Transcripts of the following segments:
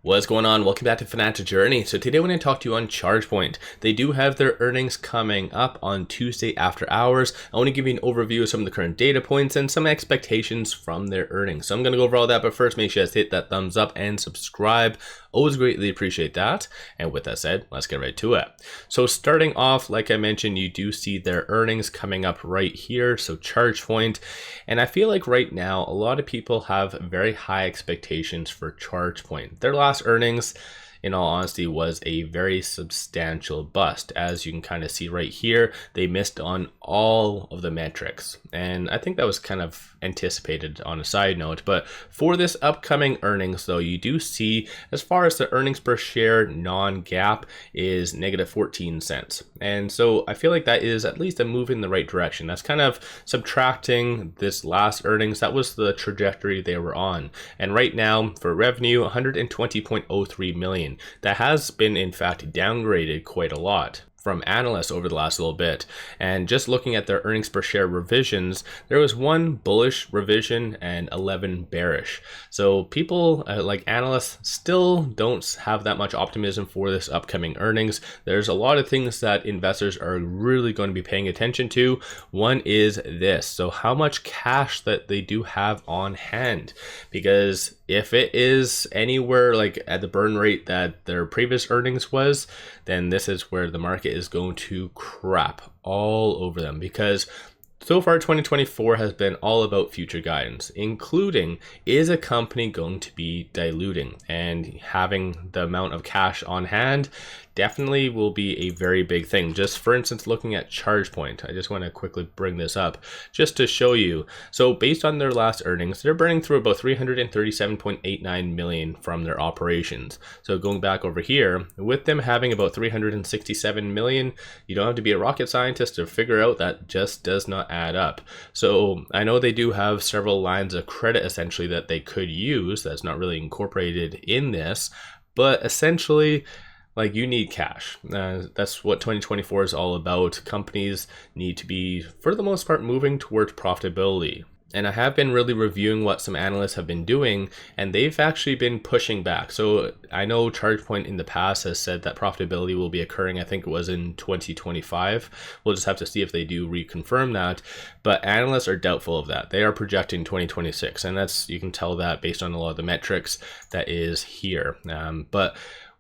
What's going on? Welcome back to Financial Journey. So today I want to talk to you on ChargePoint. They do have their earnings coming up on Tuesday after hours. I want to give you an overview of some of the current data points and some expectations from their earnings. So I'm going to go over all that, but first make sure you hit that thumbs up and subscribe. Always greatly appreciate that. And with that said, let's get right to it. So starting off, like I mentioned, you do see their earnings coming up right here. So ChargePoint. And I feel like right now, a lot of people have very high expectations for ChargePoint. Their last earnings, in all honesty, was a very substantial bust. As you can kind of see right here, they missed on all of the metrics. And I think that was kind of anticipated on a side note. But for this upcoming earnings, though, you do see as far as the earnings per share non-GAAP is negative 14 cents. And so I feel like that is at least a move in the right direction. That's kind of subtracting this last earnings. That was the trajectory they were on. And right now for revenue, 120.03 million. That has been in fact downgraded quite a lot from analysts over the last little bit. And just looking at their earnings per share revisions, there was one bullish revision and 11 bearish. So people like analysts still don't have that much optimism for this upcoming earnings. There's a lot of things that investors are really going to be paying attention to. One is this. So how much cash that they do have on hand, because if it is anywhere like at the burn rate that their previous earnings was, then this is where the market is going to crap all over them, because so far 2024 has been all about future guidance, including is a company going to be diluting, and having the amount of cash on hand definitely will be a very big thing. Just for instance, looking at ChargePoint, I just want to quickly bring this up just to show you. So based on their last earnings, they're burning through about 337.89 million from their operations. So going back over here, with them having about 367 million, you don't have to be a rocket scientist to figure out that just does not add up. So I know they do have several lines of credit essentially that they could use that's not really incorporated in this, but essentially, like, you need cash. That's what 2024 is all about. Companies need to be, for the most part, moving towards profitability. And I have been really reviewing what some analysts have been doing, and they've actually been pushing back. So I know ChargePoint in the past has said that profitability will be occurring, I think it was in 2025. We'll just have to see if they do reconfirm that. But analysts are doubtful of that. They are projecting 2026, and that's, you can tell that based on a lot of the metrics that is here. But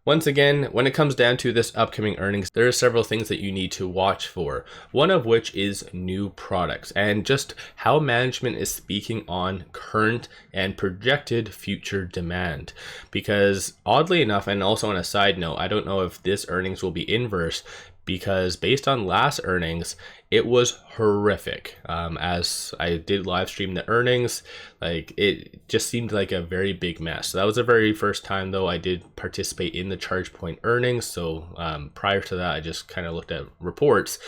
once again, when it comes down to this upcoming earnings, there are several things that you need to watch for. One of which is new products and just how management is speaking on current and projected future demand. Because oddly enough, and also on a side note, I don't know if this earnings will be inverse, because based on last earnings, it was horrific. As I did live stream the earnings, like, it just seemed like a very big mess. So that was the very first time though I did participate in the ChargePoint earnings. So prior to that, I just kind of looked at reports.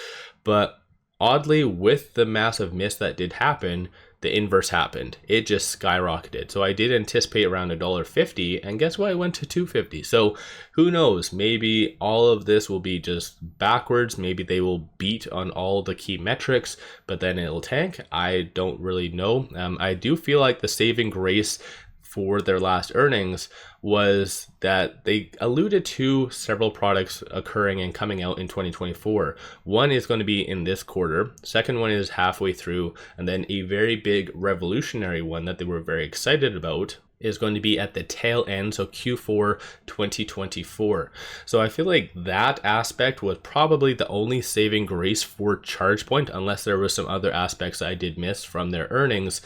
But oddly, with the massive miss that did happen, the inverse happened. It just skyrocketed. So I did anticipate around $1.50, and guess what? It went to $2.50. So who knows? Maybe all of this will be just backwards. Maybe they will beat on all the key metrics, but then it'll tank. I don't really know. I do feel like the saving grace for their last earnings was that they alluded to several products occurring and coming out in 2024. One is going to be in this quarter. Second one is halfway through. And then a very big revolutionary one that they were very excited about is going to be at the tail end, so Q4 2024. So I feel like that aspect was probably the only saving grace for ChargePoint, unless there was some other aspects that I did miss from their earnings.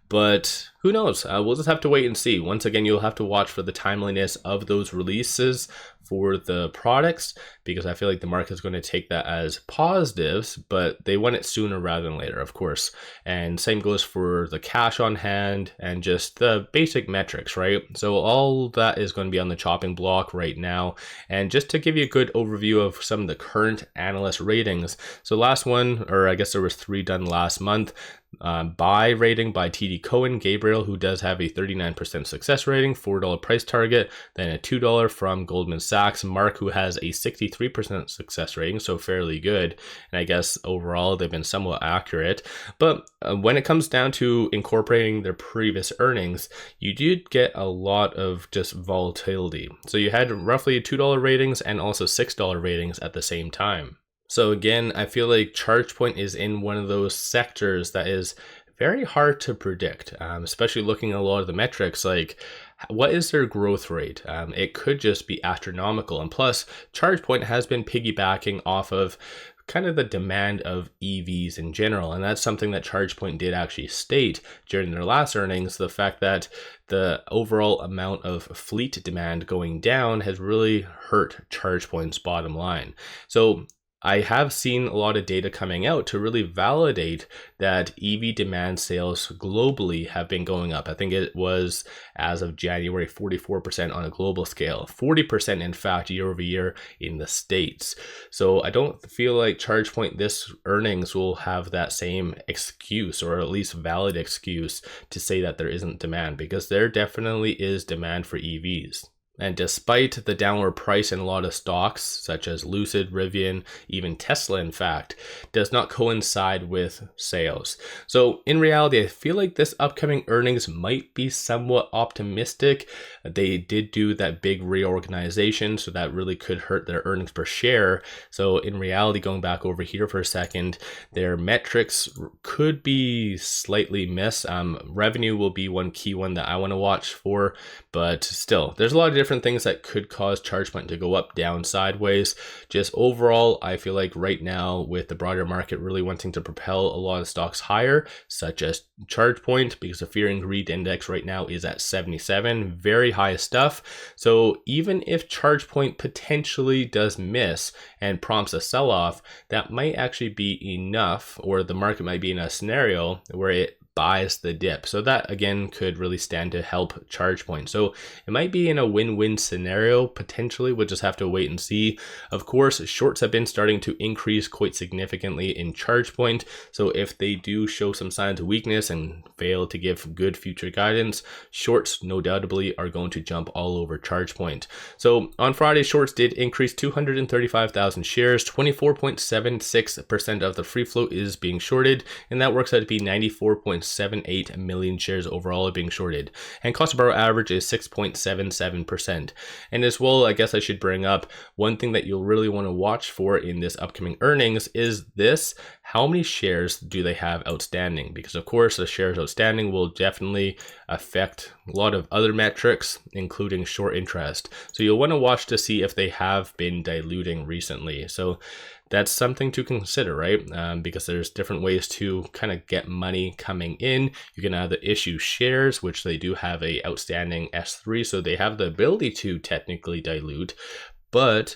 But who knows? We'll just have to wait and see. Once again, you'll have to watch for the timeliness of those releases for the products, because I feel like the market is going to take that as positives, but they want it sooner rather than later, of course. And same goes for the cash on hand and just the basic metrics, right? So all that is going to be on the chopping block right now. And just to give you a good overview of some of the current analyst ratings. So last one, or I guess there was 3 done last month. Buy rating by TD Cowen, Gabriel, who does have a 39% success rating, $4 price target, then a $2 from Goldman Sachs. Sachs, Mark, who has a 63% success rating, so fairly good. And I guess overall they've been somewhat accurate. But when it comes down to incorporating their previous earnings, you did get a lot of just volatility. So you had roughly $2 ratings and also $6 ratings at the same time. So again, I feel like ChargePoint is in one of those sectors that is very hard to predict, especially looking at a lot of the metrics, like what is their growth rate? It could just be astronomical. And plus, ChargePoint has been piggybacking off of kind of the demand of EVs in general. And that's something that ChargePoint did actually state during their last earnings, the fact that the overall amount of fleet demand going down has really hurt ChargePoint's bottom line. So I have seen a lot of data coming out to really validate that EV demand sales globally have been going up. I think it was, as of January, 44% on a global scale, 40% in fact year over year in the States. So I don't feel like ChargePoint this earnings will have that same excuse, or at least valid excuse, to say that there isn't demand, because there definitely is demand for EVs. And despite the downward price in a lot of stocks, such as Lucid, Rivian, even Tesla, in fact, does not coincide with sales. So in reality, I feel like this upcoming earnings might be somewhat optimistic. They did do that big reorganization, so that really could hurt their earnings per share. So in reality, going back over here for a second, their metrics could be slightly missed. Revenue will be one key one that I want to watch for, but still, there's a lot of different things that could cause ChargePoint to go up, down, sideways. Just overall, I feel like right now, with the broader market really wanting to propel a lot of stocks higher, such as ChargePoint, because the fear and greed index right now is at 77, very high stuff. So even if ChargePoint potentially does miss and prompts a sell-off, that might actually be enough, or the market might be in a scenario where it buys the dip. So that again could really stand to help ChargePoint. So it might be in a win-win scenario potentially. We'll just have to wait and see. Of course, shorts have been starting to increase quite significantly in ChargePoint. So if they do show some signs of weakness and fail to give good future guidance, shorts no doubtably are going to jump all over ChargePoint. So on Friday, shorts did increase 235,000 shares. 24.76% of the free float is being shorted, and that works out to be 94.78 million shares overall being shorted. And cost to borrow average is 6.77%. And as well, I guess I should bring up one thing that you'll really want to watch for in this upcoming earnings is this: how many shares do they have outstanding? Because of course, the shares outstanding will definitely affect a lot of other metrics, including short interest. So you'll want to watch to see if they have been diluting recently. So that's something to consider, right? Because there's different ways to kind of get money coming in. You can either issue shares, which they do have a outstanding S3, so they have the ability to technically dilute, but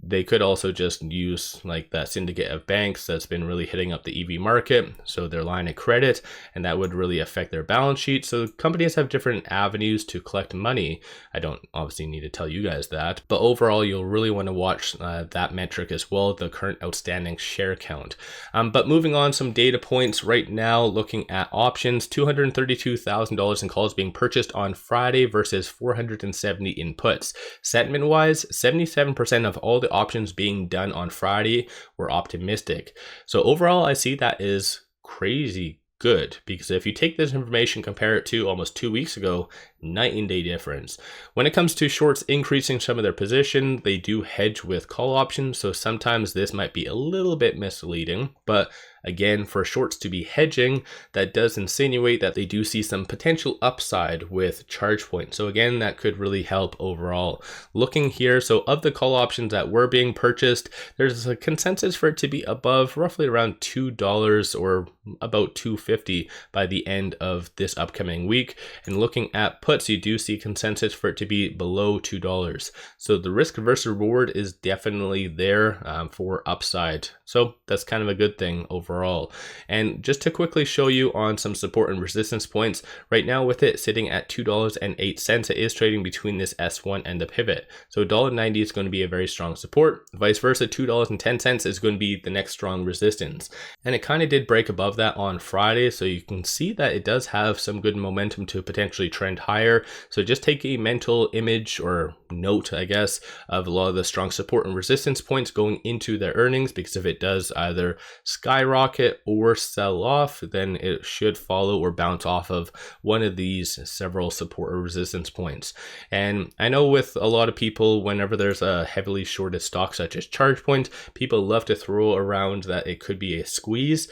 they could also just use like that syndicate of banks that's been really hitting up the EV market, so their line of credit, and that would really affect their balance sheet. So companies have different avenues to collect money. I don't obviously need to tell you guys that, but overall, you'll really want to watch that metric as well, the current outstanding share count. But moving on, some data points right now, looking at options, $232,000 in calls being purchased on Friday versus 470 in puts. Sentiment wise, 77% of all the options being done on Friday were optimistic. So overall, I see that is crazy good, because if you take this information, compare it to almost 2 weeks ago, night and day difference. When it comes to shorts increasing some of their position, they do hedge with call options, so sometimes this might be a little bit misleading, but again, for shorts to be hedging, that does insinuate that they do see some potential upside with ChargePoint. So again, that could really help overall. Looking here, so of the call options that were being purchased, there's a consensus for it to be above roughly around $2 or about $2.50 by the end of this upcoming week. And looking at puts, you do see consensus for it to be below $2. So the risk versus reward is definitely there for upside. So that's kind of a good thing overall. overall. And just to quickly show you on some support and resistance points, right now with it sitting at $2.08, it is trading between this S1 and the pivot. So $1.90 is going to be a very strong support. Vice versa, $2.10 is going to be the next strong resistance. And it kind of did break above that on Friday, so you can see that it does have some good momentum to potentially trend higher. So just take a mental image or note, I guess, of a lot of the strong support and resistance points going into their earnings, because if it does either skyrocket or sell off, then it should follow or bounce off of one of these several support or resistance points. And I know with a lot of people, whenever there's a heavily shorted stock such as ChargePoint, people love to throw around that it could be a squeeze.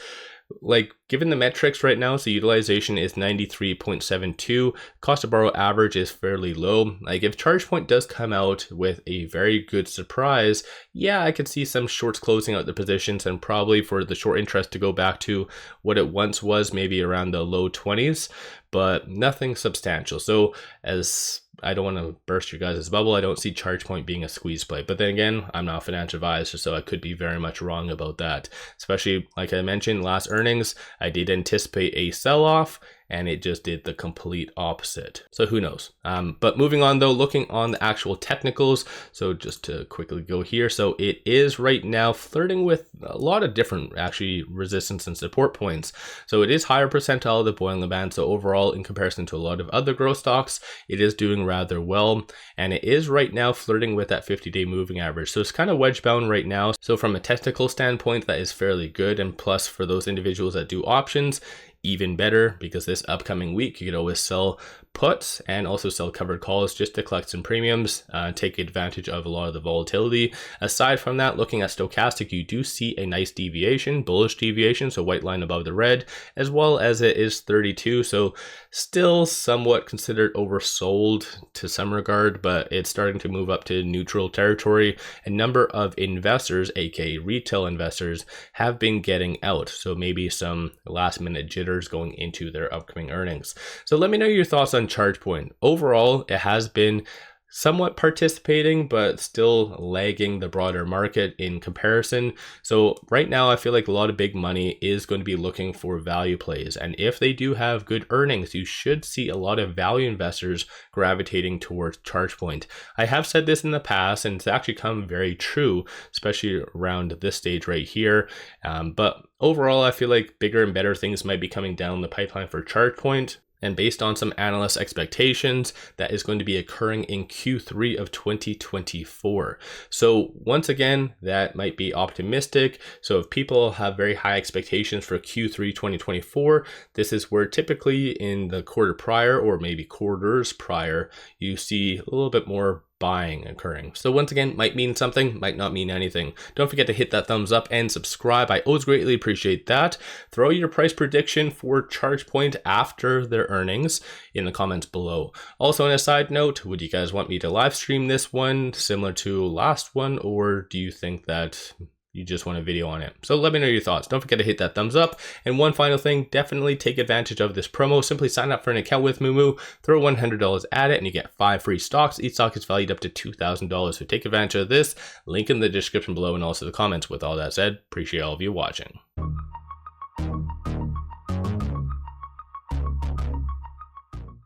Like, given the metrics right now, so utilization is 93.72, cost to borrow average is fairly low. Like, if ChargePoint does come out with a very good surprise, yeah, I could see some shorts closing out the positions and probably for the short interest to go back to what it once was, maybe around the low 20s, but nothing substantial. So as I don't want to burst your guys' bubble, I don't see ChargePoint being a squeeze play. But then again, I'm not a financial advisor, so I could be very much wrong about that. Especially, like I mentioned, last earnings, I did anticipate a sell-off, and it just did the complete opposite. So who knows? But moving on though, looking on the actual technicals. So just to quickly go here. So it is right now flirting with a lot of different actually resistance and support points. So it is higher percentile of the Bollinger Band. So overall, in comparison to a lot of other growth stocks, it is doing rather well. And it is right now flirting with that 50-day moving average. So it's kind of wedge bound right now. So from a technical standpoint, that is fairly good. And plus for those individuals that do options, even better, because this upcoming week you could always sell puts and also sell covered calls just to collect some premiums, take advantage of a lot of the volatility. Aside from that, looking at stochastic, you do see a nice deviation, bullish deviation, so white line above the red, as well as it is 32, so still somewhat considered oversold to some regard, but it's starting to move up to neutral territory. A number of investors, aka retail investors, have been getting out, so maybe some last minute jitters going into their upcoming earnings. So let me know your thoughts on ChargePoint. Overall, it has been somewhat participating, but still lagging the broader market in comparison. So right now, I feel like a lot of big money is going to be looking for value plays. And if they do have good earnings, you should see a lot of value investors gravitating towards ChargePoint. I have said this in the past, and it's actually come very true, especially around this stage right here. But overall, I feel like bigger and better things might be coming down the pipeline for ChargePoint. And based on some analyst expectations, that is going to be occurring in Q3 of 2024. So once again, that might be optimistic. So if people have very high expectations for Q3 2024, this is where typically in the quarter prior or maybe quarters prior, you see a little bit more buying occurring. So once again, might mean something, might not mean anything. Don't forget to hit that thumbs up and subscribe. I always greatly appreciate that. Throw your price prediction for ChargePoint after their earnings in the comments below. Also, on a side note, would you guys want me to live stream this one similar to last one, or do you think that you just want a video on it? So let me know your thoughts. Don't forget to hit that thumbs up. And one final thing, definitely take advantage of this promo. Simply sign up for an account with moo, throw $100 at it, and you get 5 free stocks. Each stock is valued up to $2,000. So take advantage of this. Link in the description below and also the comments. With all that said, appreciate all of you watching.